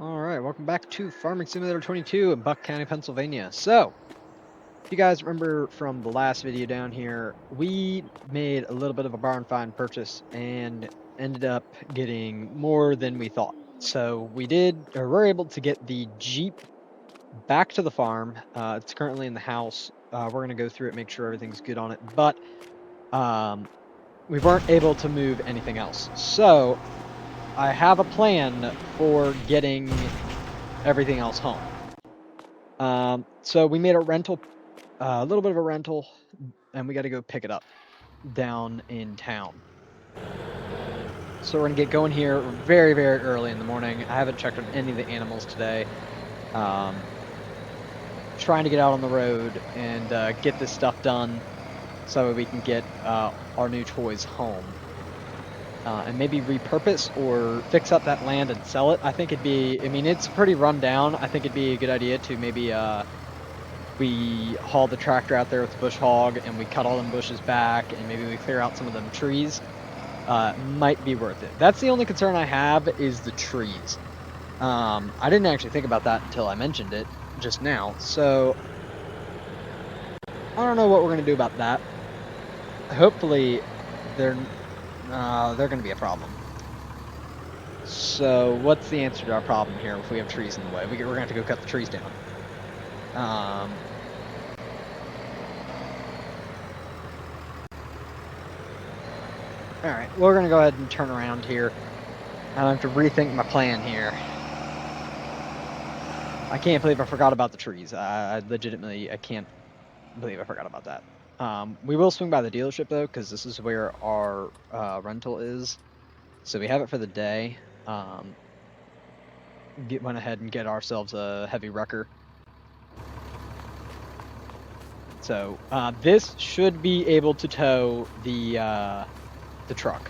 Alright, welcome back to Farming Simulator 22 in Buck County, Pennsylvania. So, if you guys remember from the last video down here, we made a little bit of a barn find purchase and ended up getting more than we thought. So we're able to get the Jeep back to the farm. It's currently in the house. We're going to go through it, make sure everything's good on it, but we weren't able to move anything else. So, I have a plan for getting everything else home. So we made a rental, a little bit of a rental, and we got to go pick it up down in town. So we're gonna get going here very, very early in the morning. I haven't checked on any of the animals today. Trying to get out on the road and get this stuff done so we can get our new toys home. And maybe repurpose or fix up that land and sell it. I think it'd be, I mean, it's pretty run down. I think it'd be a good idea to maybe we haul the tractor out there with the bush hog and we cut all them bushes back and maybe we clear out some of them trees. Might be worth it. That's the only concern I have is the trees. I didn't actually think about that until I mentioned it just now. So I don't know what we're gonna do about that. Hopefully they're gonna be a problem. So what's the answer to our problem here if we have trees in the way? We're gonna have to go cut the trees down. Alright, we're gonna go ahead and turn around here. I have to rethink my plan here. I can't believe I forgot about the trees. I legitimately, I can't believe I forgot about that. We will swing by the dealership though, because this is where our rental is. So we have it for the day. Went ahead and get ourselves a heavy wrecker. So this should be able to tow the truck.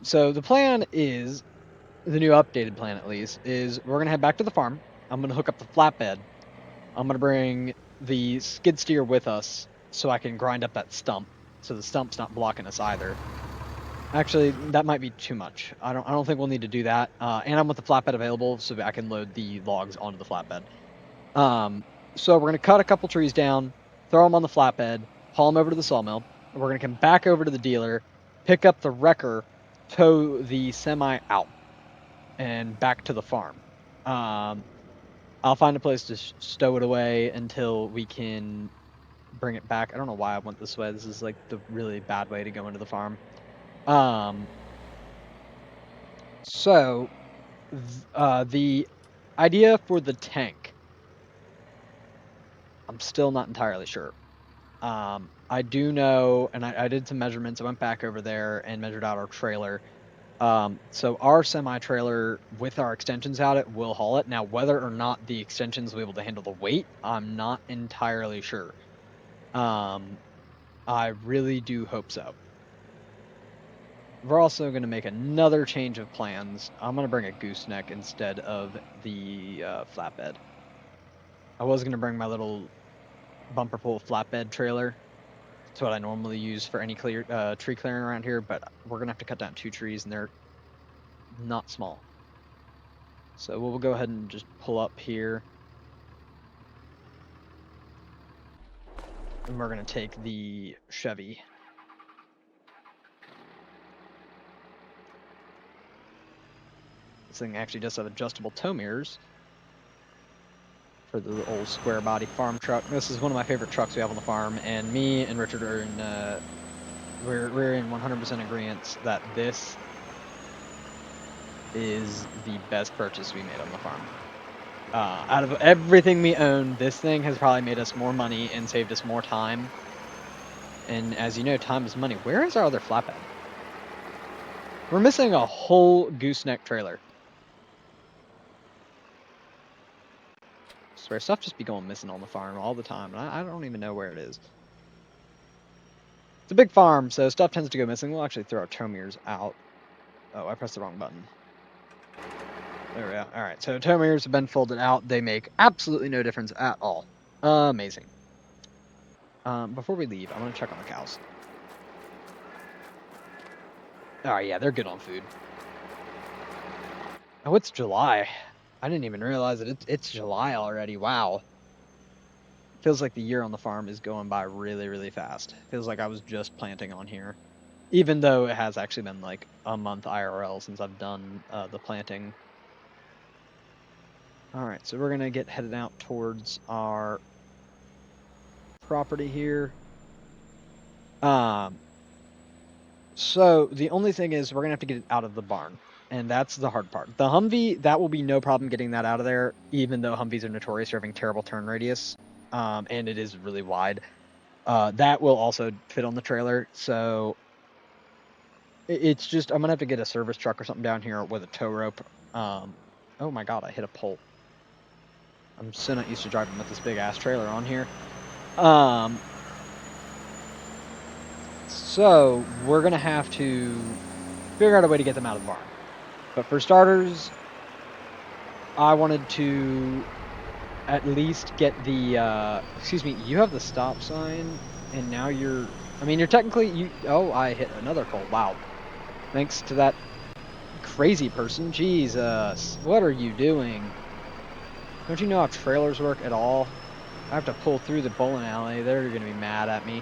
So the plan is, the new updated plan at least, is we're gonna head back to the farm. I'm gonna hook up the flatbed. I'm gonna bring the skid steer with us so I can grind up that stump, so the stump's not blocking us either. Actually, that might be too much. I don't think we'll need to do that. And I'm with the flatbed available, so I can load the logs onto the flatbed. So we're gonna cut a couple trees down, throw them on the flatbed, haul them over to the sawmill. We're gonna come back over to the dealer, pick up the wrecker, tow the semi out, and back to the farm. I'll find a place to stow it away until we can bring it back. I don't know why I went this way. This is like the really bad way to go into the farm. So the idea for the tank, I'm still not entirely sure. I do know, and I did some measurements. I went back over there and measured out our trailer. So our semi-trailer with our extensions out, it will haul it. Now, whether or not the extensions will be able to handle the weight, I'm not entirely sure. I really do hope so. We're also going to make another change of plans. I'm going to bring a gooseneck instead of the flatbed. I was going to bring my little bumper pull flatbed trailer. That's what I normally use for any tree clearing around here, but we're going to have to cut down 2 trees, and they're not small. So we'll go ahead and just pull up here. And we're going to take the Chevy. This thing actually does have adjustable tow mirrors for the old square body farm truck. This is one of my favorite trucks we have on the farm, and me and Richard are in, we're in 100% agreement that this is the best purchase we made on the farm. Out of everything we own, this thing has probably made us more money and saved us more time. And as you know, time is money. Where is our other flatbed? We're missing a whole gooseneck trailer. I swear, stuff just be going missing on the farm all the time, and I don't even know where it is. It's a big farm, so stuff tends to go missing. We'll actually throw our tow mirrors out. Oh, I pressed the wrong button. There we go. Alright, so tow mirrors have been folded out. They make absolutely no difference at all. Amazing. Before we leave, I want to check on the cows. Alright, yeah, they're good on food. Oh, it's July. I didn't even realize that it's July already. Wow. Feels like the year on the farm is going by really, really fast. Feels like I was just planting on here. Even though it has actually been like a month IRL since I've done the planting. Alright, so we're going to get headed out towards our property here. So the only thing is we're going to have to get it out of the barn. And that's the hard part. The Humvee, that will be no problem getting that out of there, even though Humvees are notorious for having terrible turn radius. And it is really wide. That will also fit on the trailer. So it's just, I'm going to have to get a service truck or something down here with a tow rope. Oh my god, I hit a pole. I'm so not used to driving with this big ass trailer on here. So we're going to have to figure out a way to get them out of the barn. But for starters, I wanted to at least get the, excuse me, you have the stop sign, and now you're technically, oh, I hit another pole, wow. Thanks to that crazy person, Jesus, what are you doing? Don't you know how trailers work at all? I have to pull through the bowling alley, they're gonna be mad at me.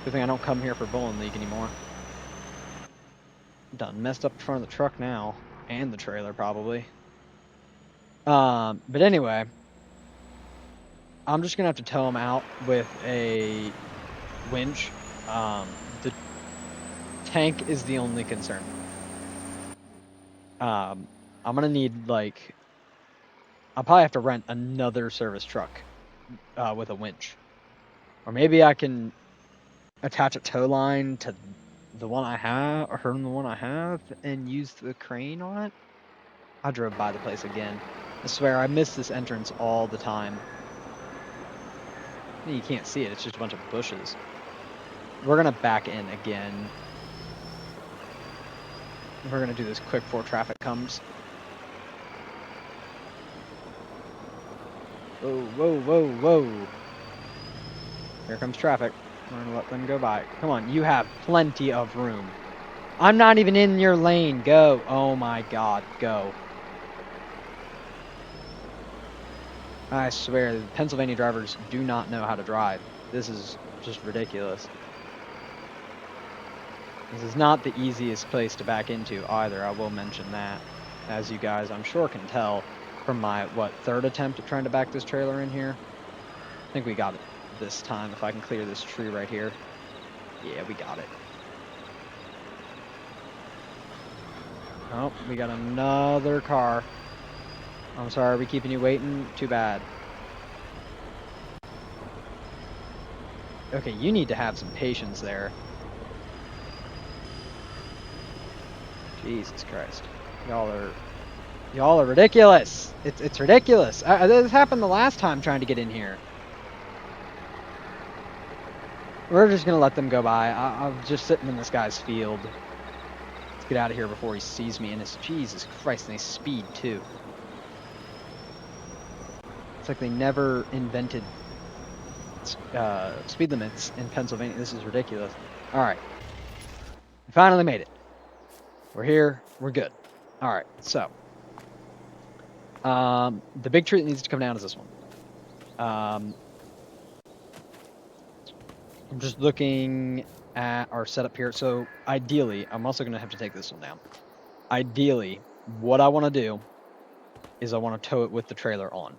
Good thing I don't come here for bowling league anymore. Done messed up the front of the truck now, and the trailer probably. But anyway, I'm just gonna have to tow him out with a winch. The tank is the only concern. I'm gonna need like, I'll probably have to rent another service truck with a winch, or maybe I can attach a tow line to the one I have, or the one I have, and use the crane on it. I drove by the place again. I swear I miss this entrance all the time. You can't see it, it's just a bunch of bushes. We're gonna back in again. We're gonna do this quick before traffic comes. Whoa, whoa, whoa, whoa. Here comes traffic. We're gonna let them go by. Come on, you have plenty of room. I'm not even in your lane. Go. Oh my god, go. I swear, the Pennsylvania drivers do not know how to drive. This is just ridiculous. This is not the easiest place to back into either, I will mention that. As you guys, I'm sure, can tell from my, third attempt at trying to back this trailer in here. I think we got it this time, if I can clear this tree right here. Yeah, we got it. Oh, we got another car. I'm sorry, are we keeping you waiting? Too bad. Okay, you need to have some patience there. Jesus Christ. Y'all are ridiculous. It's ridiculous. This happened the last time trying to get in here. We're just gonna let them go by. I'm just sitting in this guy's field. Let's get out of here before he sees me. And it's, Jesus Christ, and they speed too. It's like they never invented speed limits in Pennsylvania. This is ridiculous. All right, we finally made it. We're here. We're good. All right, so the big tree that needs to come down is this one. I'm just looking at our setup here. So ideally, I'm also going to have to take this one down. Ideally, what I want to do is I want to tow it with the trailer on.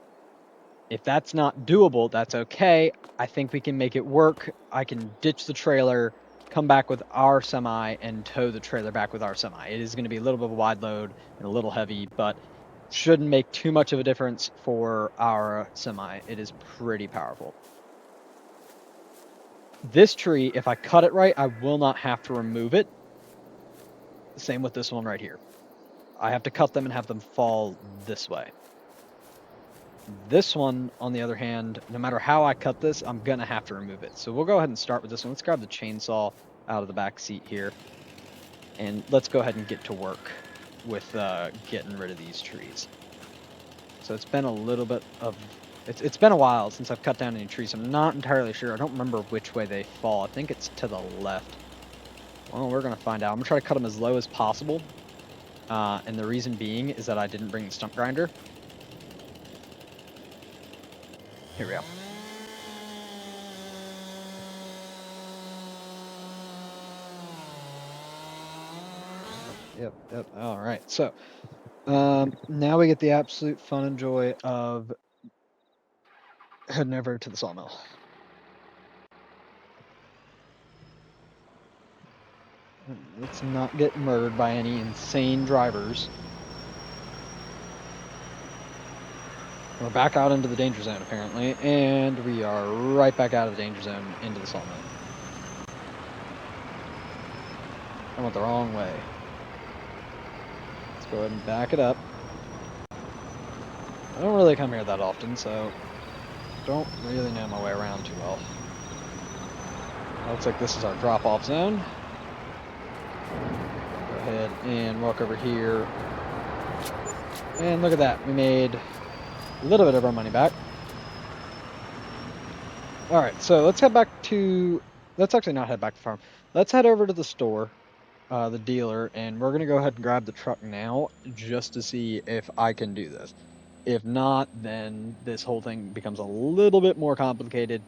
If that's not doable, that's okay. I think we can make it work. I can ditch the trailer, come back with our semi, and tow the trailer back with our semi. It is going to be a little bit of a wide load and a little heavy, but shouldn't make too much of a difference for our semi. It is pretty powerful. This tree, if I cut it right, I will not have to remove it. Same with this one right here. I have to cut them and have them fall this way. This one, on the other hand, no matter how I cut this, I'm going to have to remove it. So we'll go ahead and start with this one. Let's grab the chainsaw out of the back seat here. And let's go ahead and get to work with getting rid of these trees. So it's been a little bit of... It's been a while since I've cut down any trees. I'm not entirely sure. I don't remember which way they fall. I think it's to the left. Well, we're going to find out. I'm going to try to cut them as low as possible. And the reason being is that I didn't bring the stump grinder. Here we go. Yep. All right. So now we get the absolute fun and joy of heading over to the sawmill. Let's not get murdered by any insane drivers. We're back out into the danger zone, apparently, and we are right back out of the danger zone into the sawmill. I went the wrong way. Let's go ahead and back it up. I don't really come here that often, so don't really know my way around too well. Looks like this is our drop-off zone. Go ahead and walk over here. And look at that. We made a little bit of our money back. Alright, so let's head back to... Let's actually not head back to the farm. Let's head over to the store, the dealer, and we're going to go ahead and grab the truck now just to see if I can do this. If not, then this whole thing becomes a little bit more complicated.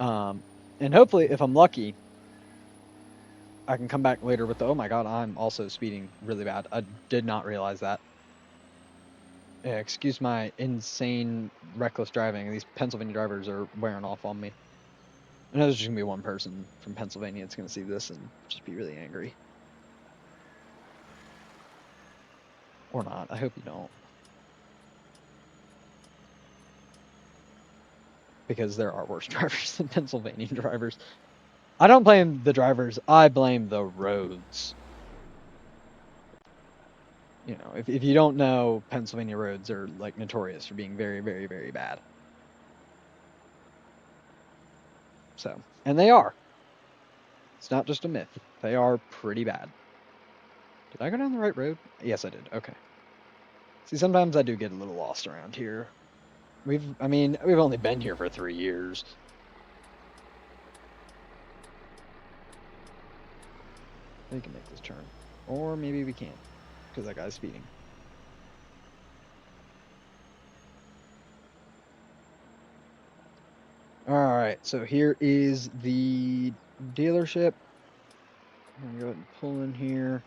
And hopefully, if I'm lucky, I can come back later with the, oh my god, I'm also speeding really bad. I did not realize that. Yeah, excuse my insane, reckless driving. These Pennsylvania drivers are wearing off on me. I know there's just going to be one person from Pennsylvania that's going to see this and just be really angry. Or not. I hope you don't. Because there are worse drivers than Pennsylvania drivers. I don't blame the drivers. I blame the roads. You know, if you don't know, Pennsylvania roads are like notorious for being very, very, very bad. So, and they are. It's not just a myth. They are pretty bad. Did I go down the right road? Yes, I did. Okay. See, sometimes I do get a little lost around here. We've only been here for 3 years. We can make this turn. Or maybe we can't, because that guy's speeding. Alright, so here is the dealership. I'm going to go ahead and pull in here.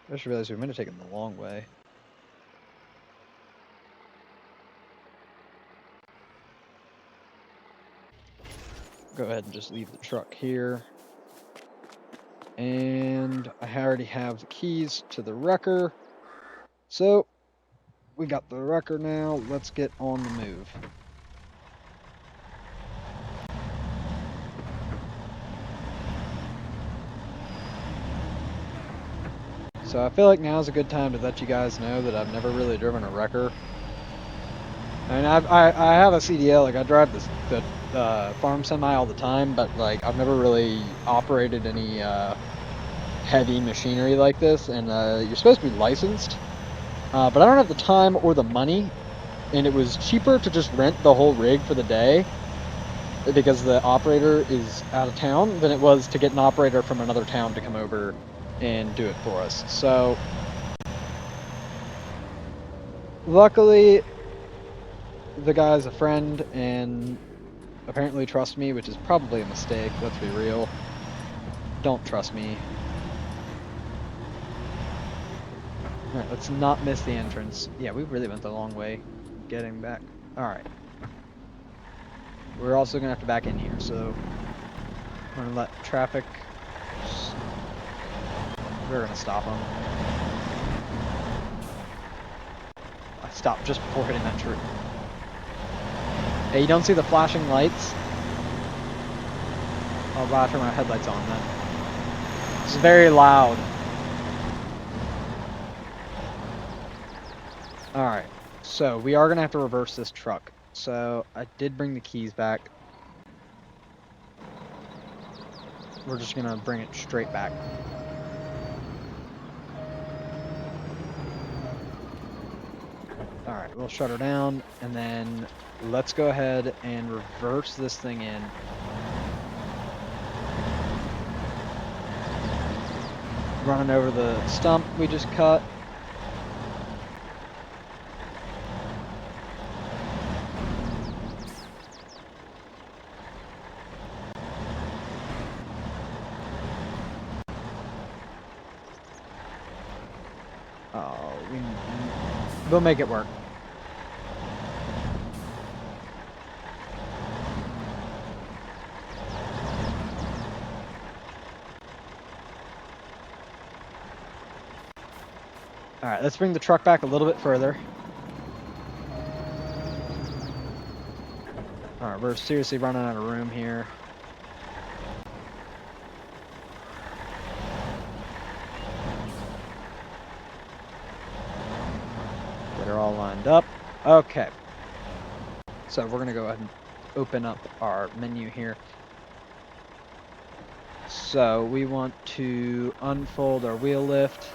I just realized we might have taken the long way. Go ahead and just leave the truck here. And I already have the keys to the wrecker. So, we got the wrecker now. Let's get on the move. So I feel like now's a good time to let you guys know that I've never really driven a wrecker. I mean, I have a CDL, like I drive the farm semi all the time, but like I've never really operated any heavy machinery like this, and you're supposed to be licensed, but I don't have the time or the money, and it was cheaper to just rent the whole rig for the day because the operator is out of town than it was to get an operator from another town to come over and do it for us. So luckily the guy's a friend and apparently trusts me, which is probably a mistake, let's be real. Don't trust me. Alright, let's not miss the entrance. Yeah, we really went the long way getting back. Alright. We're also gonna have to back in here, so we're gonna let traffic. We're gonna stop him. I stopped just before hitting that tree. Hey, you don't see the flashing lights? I'll turn my headlights on then. It's very loud. Alright, so we are gonna have to reverse this truck. So I did bring the keys back. We're just gonna bring it straight back. Alright, we'll shut her down, and then let's go ahead and reverse this thing in. running over the stump we just cut. Oh, we'll make it work. All right, let's bring the truck back a little bit further. All right, we're seriously running out of room here. Get her all lined up. Okay. So we're going to go ahead and open up our menu here. So we want to unfold our wheel lift.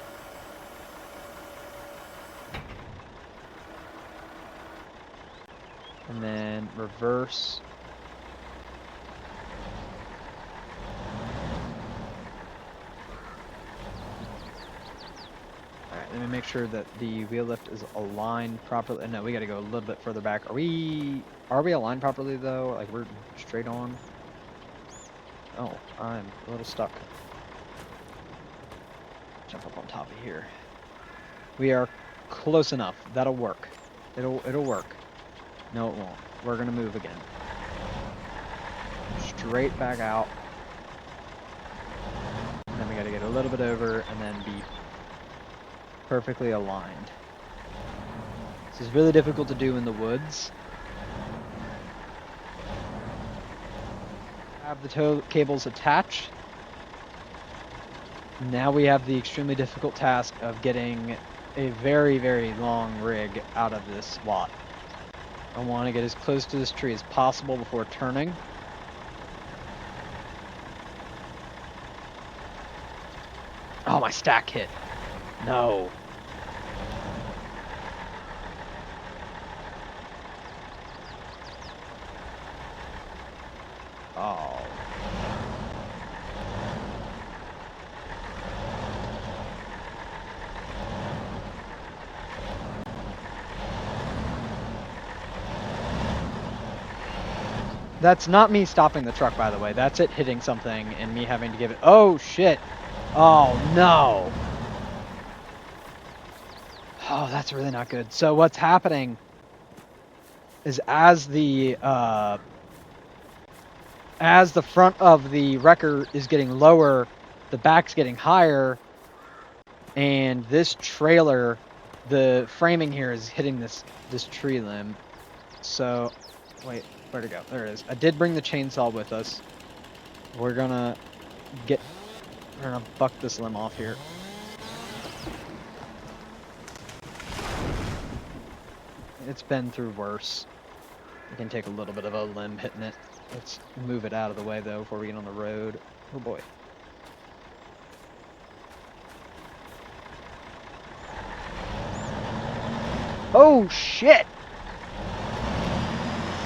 And then reverse. Alright, let me make sure that the wheel lift is aligned properly. No, we gotta go a little bit further back. Are we aligned properly though? Like we're straight on? Oh, I'm a little stuck. Jump up on top of here. We are close enough. That'll work. It'll work. No, it won't. We're gonna move again. Straight back out. And then we gotta get a little bit over and then be perfectly aligned. This is really difficult to do in the woods. Have the tow cables attached. Now we have the extremely difficult task of getting a very, very long rig out of this lot. I want to get as close to this tree as possible before turning. Oh, my stack hit. No. Oh. That's not me stopping the truck, by the way. That's it hitting something and me having to give it... Oh, shit. Oh, no. Oh, that's really not good. So what's happening is as the front of the wrecker is getting lower, the back's getting higher, and this trailer, the framing here is hitting this tree limb. So, wait, where'd it go? There it is. I did bring the chainsaw with us. We're gonna buck this limb off here. It's been through worse. We can take a little bit of a limb hitting it. Let's move it out of the way though before we get on the road. Oh boy. Oh shit!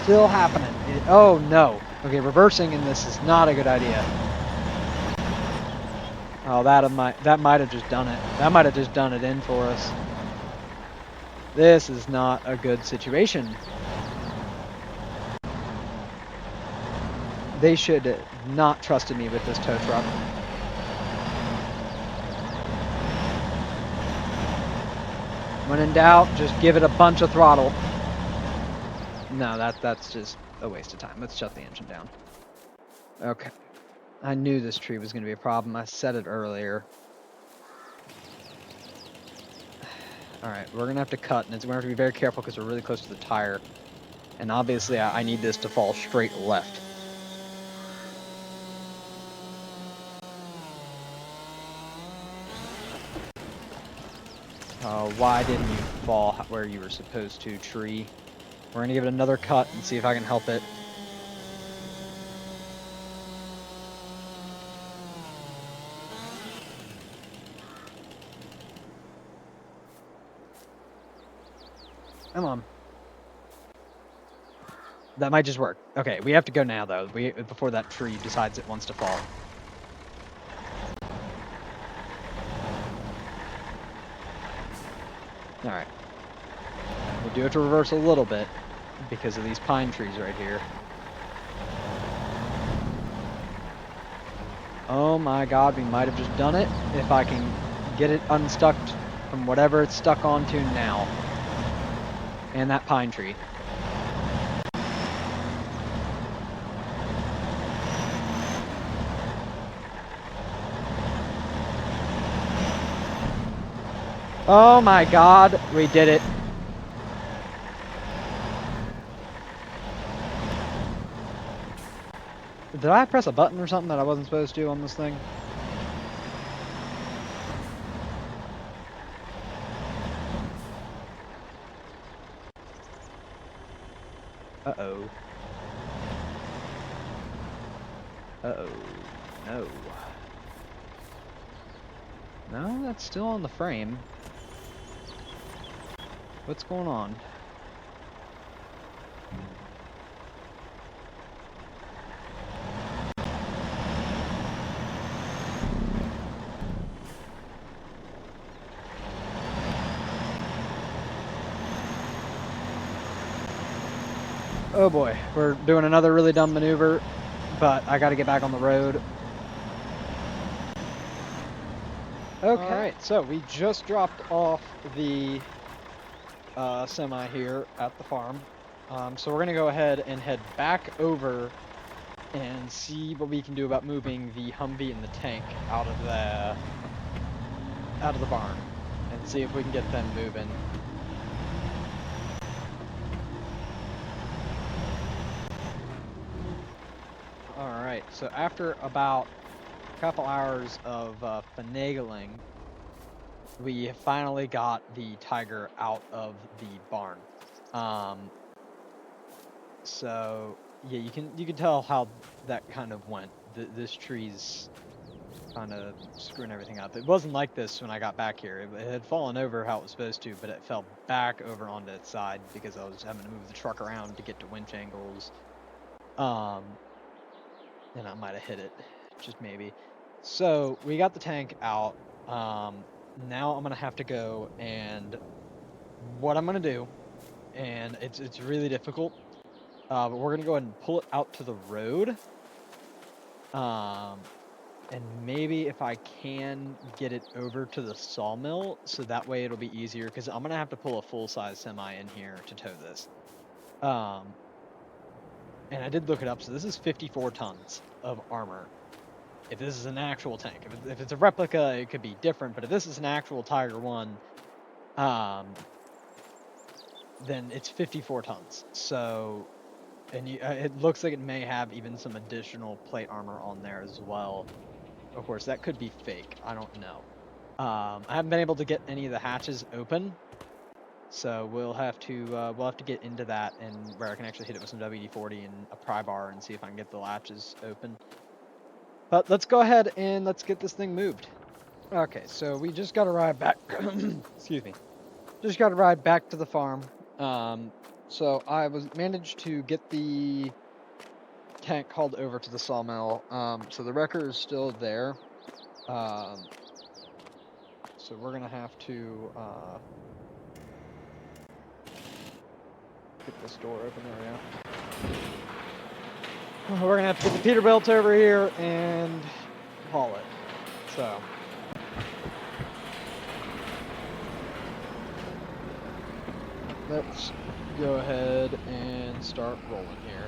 Still happening. Oh no. Okay, reversing in this is not a good idea. Oh, that might have just done it. That might have just done it in for us. This is not a good situation. They should not trusted me with this tow truck. When in doubt, just give it a bunch of throttle. No, that's just a waste of time. Let's shut the engine down. Okay. I knew this tree was going to be a problem. I said it earlier. Alright, we're going to have to cut, and we're going to have to be very careful because we're really close to the tire. And obviously, I need this to fall straight left. Why didn't you fall where you were supposed to, tree? We're going to give it another cut and see if I can help it. Come on. That might just work. Okay, we have to go now, though, before that tree decides it wants to fall. Alright. We do have to reverse a little bit because of these pine trees right here. Oh my god, we might have just done it if I can get it unstuck from whatever it's stuck onto now. And that pine tree. Oh my god, we did it. Did I press a button or something that I wasn't supposed to on this thing? Uh-oh. Uh-oh. No. No, that's still on the frame. What's going on? Oh boy, we're doing another really dumb maneuver, but I gotta get back on the road. Okay. Alright, so we just dropped off the semi here at the farm. So we're gonna go ahead and head back over and see what we can do about moving the Humvee and the tank out of the barn and see if we can get them moving. Alright, so after about a couple hours of finagling, we finally got the Tiger out of the barn. So yeah, you can tell how that kind of went. This tree's kind of screwing everything up. It wasn't like this when I got back here. It had fallen over how it was supposed to, but it fell back over onto its side because I was having to move the truck around to get to winch angles. And I might have hit it, just maybe. So we got the tank out. Now I'm gonna have to go, and what I'm gonna do, and it's really difficult, but we're gonna go ahead and pull it out to the road. And maybe if I can get it over to the sawmill, so that way it'll be easier, because I'm gonna have to pull a full-size semi in here to tow this. And I did look it up, so this is 54 tons of armor. If this is an actual tank, if it's a replica, it could be different. But if this is an actual Tiger 1, then it's 54 tons. So, and it looks like it may have even some additional plate armor on there as well. Of course, that could be fake. I don't know. I haven't been able to get any of the hatches open, so we'll have to get into that, and where I can actually hit it with some WD-40 and a pry bar and see if I can get the latches open. But let's go ahead and let's get this thing moved. Okay, so we just got to ride back. Excuse me. Just got to ride back to the farm. So I managed to get the tank hauled over to the sawmill. So the wrecker is still there. So we're gonna have to get this door open. There we go. We're gonna have to get the Peterbilt over here and haul it. So. Let's go ahead and start rolling here.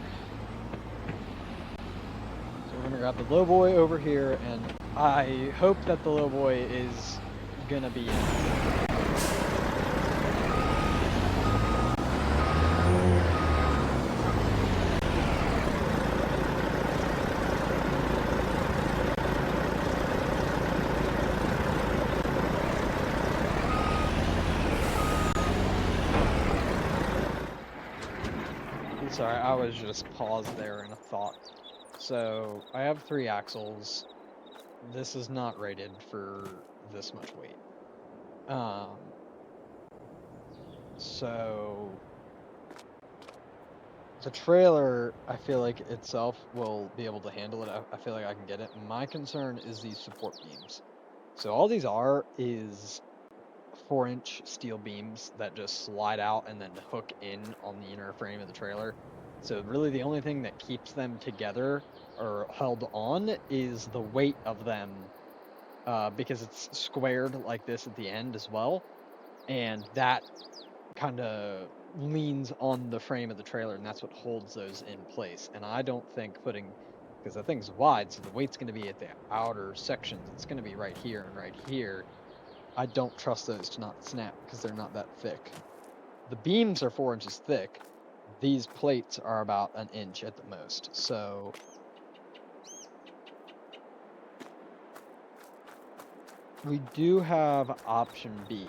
So we're gonna grab the lowboy over here, and I hope that the lowboy is gonna be in. Sorry, I was just paused there in a thought. So, I have 3 axles. This is not rated for this much weight. So, the trailer, I feel like itself will be able to handle it. I feel like I can get it. My concern is these support beams. So all these are is 4-inch steel beams that just slide out and then hook in on the inner frame of the trailer. So really the only thing that keeps them together or held on is the weight of them, because it's squared like this at the end as well, and that kind of leans on the frame of the trailer, and that's what holds those in place. And I don't think putting, because the thing's wide, so the weight's going to be at the outer sections. It's going to be right here and right here. I don't trust those to not snap because they're not that thick. The beams are 4 inches thick. These plates are about an inch at the most. So we do have option B,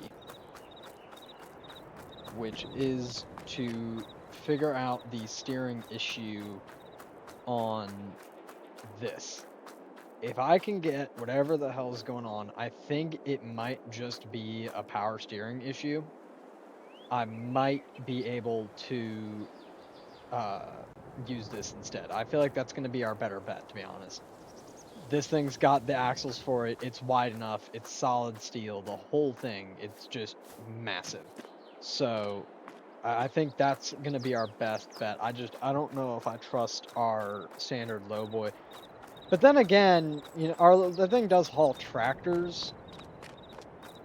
which is to figure out the steering issue on this. If I can get whatever the hell is going on, I think it might just be a power steering issue. I might be able to use this instead. I feel like that's going to be our better bet, to be honest. This thing's got the axles for it. It's wide enough. It's solid steel. The whole thing, it's just massive. So I think that's going to be our best bet. I don't know if I trust our standard lowboy. But then again, you know, the thing does haul tractors,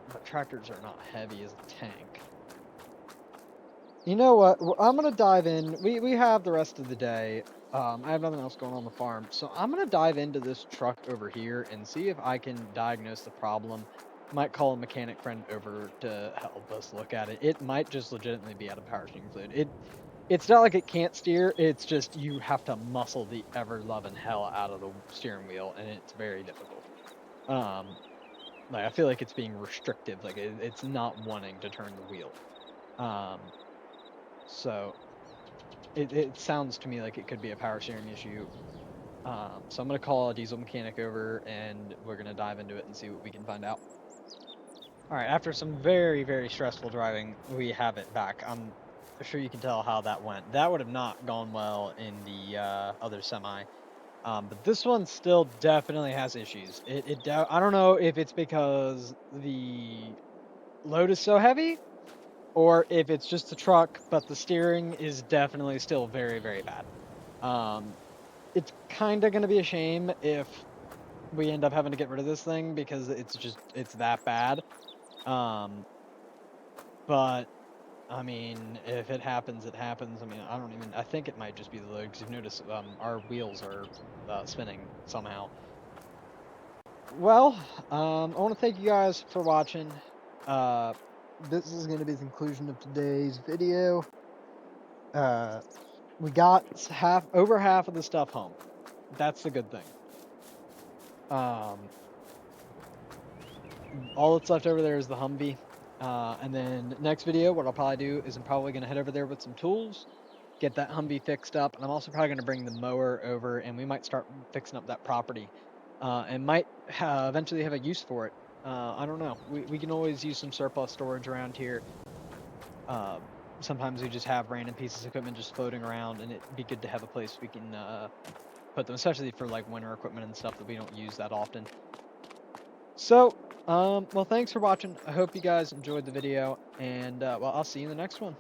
but tractors are not heavy as a tank. You know what? I'm gonna dive in. We have the rest of the day. I have nothing else going on the farm, so I'm gonna dive into this truck over here and see if I can diagnose the problem. Might call a mechanic friend over to help us look at it. It might just legitimately be out of power steering fluid. It's not like it can't steer, it's just you have to muscle the ever-loving hell out of the steering wheel, and it's very difficult. Like, I feel like it's being restrictive, like it's not wanting to turn the wheel. So it sounds to me like it could be a power steering issue. So I'm gonna call a diesel mechanic over, and we're gonna dive into it and see what we can find out. Alright, after some very, very stressful driving, we have it back. I'm sure you can tell how that went. That would have not gone well in the other semi. But this one still definitely has issues. I don't know if it's because the load is so heavy, or if it's just the truck, but the steering is definitely still very, very bad. It's kind of going to be a shame if we end up having to get rid of this thing because it's that bad. But I mean, if it happens, it happens. I mean, I think it might just be the load, because you've noticed our wheels are spinning somehow. Well, I want to thank you guys for watching. This is going to be the conclusion of today's video. We got over half of the stuff home. That's the good thing. All that's left over there is the Humvee. And then next video, what I'll probably do is I'm probably going to head over there with some tools, get that Humvee fixed up, and I'm also probably going to bring the mower over, and we might start fixing up that property, and might eventually have a use for it. I don't know. We can always use some surplus storage around here. Sometimes we just have random pieces of equipment just floating around, and it'd be good to have a place we can put them, especially for like winter equipment and stuff that we don't use that often. So, well, thanks for watching. I hope you guys enjoyed the video, and well, I'll see you in the next one.